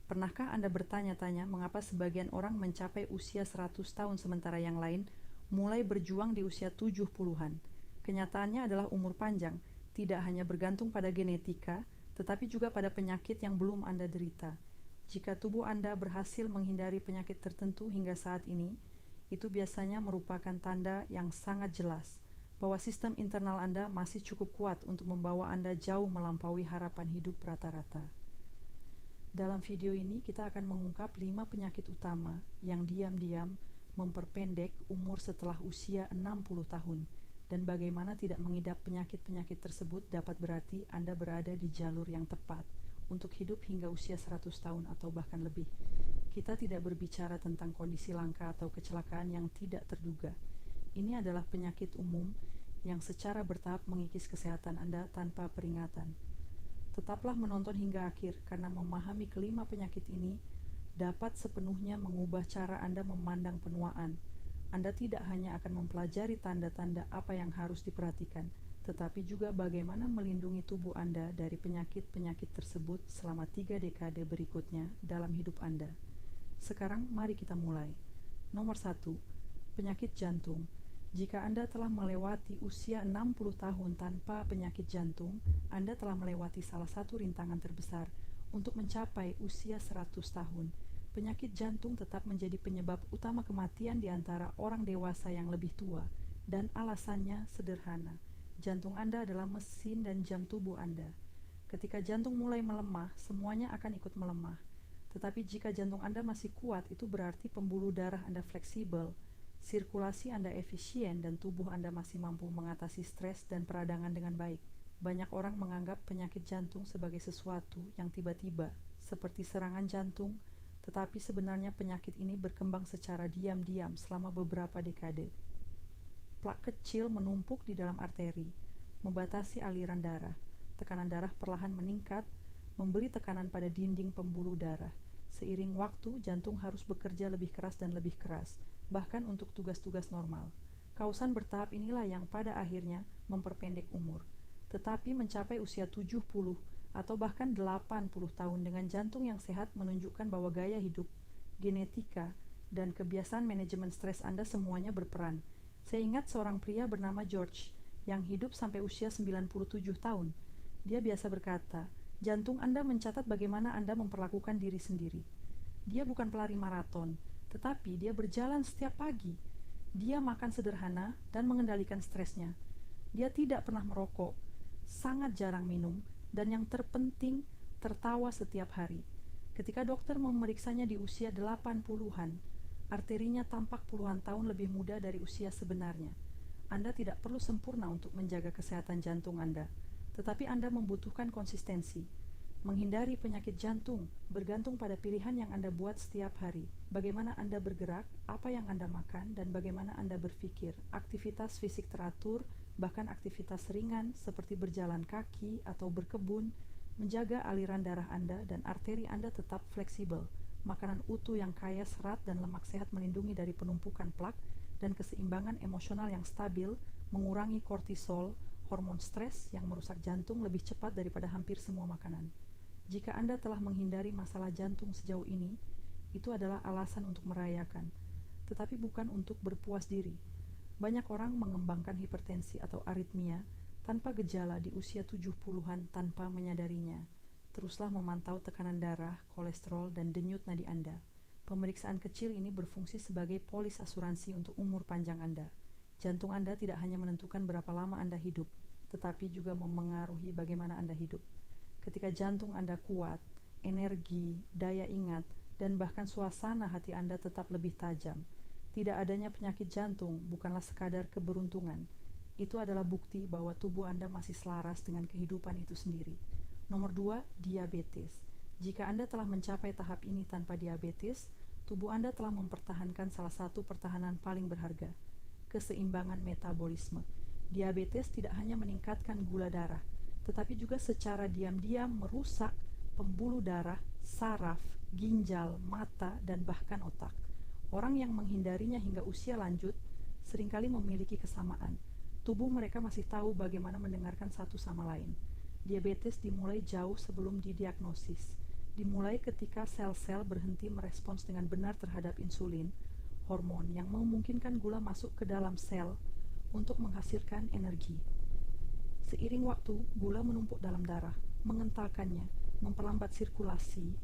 Pernahkah Anda bertanya-tanya mengapa sebagian orang mencapai usia 100 tahun sementara yang lain mulai berjuang di usia 70-an? Kenyataannya adalah umur panjang tidak hanya bergantung pada genetika, tetapi juga pada penyakit yang belum Anda derita. Jika tubuh Anda berhasil menghindari penyakit tertentu hingga saat ini, itu biasanya merupakan tanda yang sangat jelas bahwa sistem internal Anda masih cukup kuat untuk membawa Anda jauh melampaui harapan hidup rata-rata. Dalam video ini kita akan mengungkap 5 penyakit utama yang diam-diam memperpendek umur setelah usia 60 tahun dan bagaimana tidak mengidap penyakit-penyakit tersebut dapat berarti Anda berada di jalur yang tepat untuk hidup hingga usia 100 tahun atau bahkan lebih. Kita tidak berbicara tentang kondisi langka atau kecelakaan yang tidak terduga. Ini adalah penyakit umum yang secara bertahap mengikis kesehatan Anda tanpa peringatan. Tetaplah menonton hingga akhir karena memahami kelima penyakit ini dapat sepenuhnya mengubah cara Anda memandang penuaan. Anda tidak hanya akan mempelajari tanda-tanda apa yang harus diperhatikan, tetapi juga bagaimana melindungi tubuh Anda dari penyakit-penyakit tersebut selama 3 dekade berikutnya dalam hidup Anda. Sekarang mari kita mulai. Nomor 1, penyakit jantung. Jika Anda telah melewati usia 60 tahun tanpa penyakit jantung, Anda telah melewati salah satu rintangan terbesar untuk mencapai usia 100 tahun. Penyakit jantung tetap menjadi penyebab utama kematian di antara orang dewasa yang lebih tua, dan alasannya sederhana. Jantung Anda adalah mesin dan jam tubuh Anda. Ketika jantung mulai melemah, semuanya akan ikut melemah. Tetapi jika jantung Anda masih kuat, itu berarti pembuluh darah Anda fleksibel, sirkulasi Anda efisien, dan tubuh Anda masih mampu mengatasi stres dan peradangan dengan baik. Banyak orang menganggap penyakit jantung sebagai sesuatu yang tiba-tiba, seperti serangan jantung, tetapi sebenarnya penyakit ini berkembang secara diam-diam selama beberapa dekade. Plak kecil menumpuk di dalam arteri, membatasi aliran darah. Tekanan darah perlahan meningkat, memberi tekanan pada dinding pembuluh darah. Seiring waktu, jantung harus bekerja lebih keras dan lebih keras, bahkan untuk tugas-tugas normal. Kausan bertahap inilah yang pada akhirnya memperpendek umur. Tetapi mencapai usia 70 atau bahkan 80 tahun dengan jantung yang sehat menunjukkan bahwa gaya hidup, genetika, dan kebiasaan manajemen stres Anda semuanya berperan. Saya ingat seorang pria bernama George yang hidup sampai usia 97 tahun. Dia biasa berkata, jantung Anda mencatat bagaimana Anda memperlakukan diri sendiri. Dia bukan pelari maraton, tetapi dia berjalan setiap pagi. Dia makan sederhana dan mengendalikan stresnya. Dia tidak pernah merokok, sangat jarang minum, dan yang terpenting, tertawa setiap hari. Ketika dokter memeriksanya di usia 80-an, arterinya tampak puluhan tahun lebih muda dari usia sebenarnya. Anda tidak perlu sempurna untuk menjaga kesehatan jantung Anda, tetapi Anda membutuhkan konsistensi. Menghindari penyakit jantung bergantung pada pilihan yang Anda buat setiap hari. Bagaimana Anda bergerak, apa yang Anda makan, dan bagaimana Anda berpikir. Aktivitas fisik teratur, bahkan aktivitas ringan seperti berjalan kaki atau berkebun, menjaga aliran darah Anda dan arteri Anda tetap fleksibel. Makanan utuh yang kaya serat dan lemak sehat melindungi dari penumpukan plak, dan keseimbangan emosional yang stabil mengurangi kortisol, hormon stres yang merusak jantung lebih cepat daripada hampir semua makanan. Jika Anda telah menghindari masalah jantung sejauh ini, itu adalah alasan untuk merayakan, tetapi bukan untuk berpuas diri. Banyak orang mengembangkan hipertensi atau aritmia tanpa gejala di usia 70-an tanpa menyadarinya. Teruslah memantau tekanan darah, kolesterol, dan denyut nadi Anda. Pemeriksaan kecil ini berfungsi sebagai polis asuransi untuk umur panjang Anda. Jantung Anda tidak hanya menentukan berapa lama Anda hidup, tetapi juga memengaruhi bagaimana Anda hidup. Ketika jantung Anda kuat, energi, daya ingat, dan bahkan suasana hati Anda tetap lebih tajam. Tidak adanya penyakit jantung bukanlah sekadar keberuntungan. Itu adalah bukti bahwa tubuh Anda masih selaras dengan kehidupan itu sendiri. Nomor 2, diabetes. Jika Anda telah mencapai tahap ini tanpa diabetes, tubuh Anda telah mempertahankan salah satu pertahanan paling berharga, keseimbangan metabolisme. Diabetes tidak hanya meningkatkan gula darah, tetapi juga secara diam-diam merusak pembuluh darah, saraf, ginjal, mata, dan bahkan otak. Orang yang menghindarinya hingga usia lanjut seringkali memiliki kesamaan. Tubuh mereka masih tahu bagaimana mendengarkan satu sama lain. Diabetes dimulai jauh sebelum didiagnosis. dimulai ketika sel-sel berhenti merespons dengan benar terhadap insulin, hormon yang memungkinkan gula masuk ke dalam sel untuk menghasilkan energi. Seiring waktu, gula menumpuk dalam darah, mengentalkannya, memperlambat sirkulasi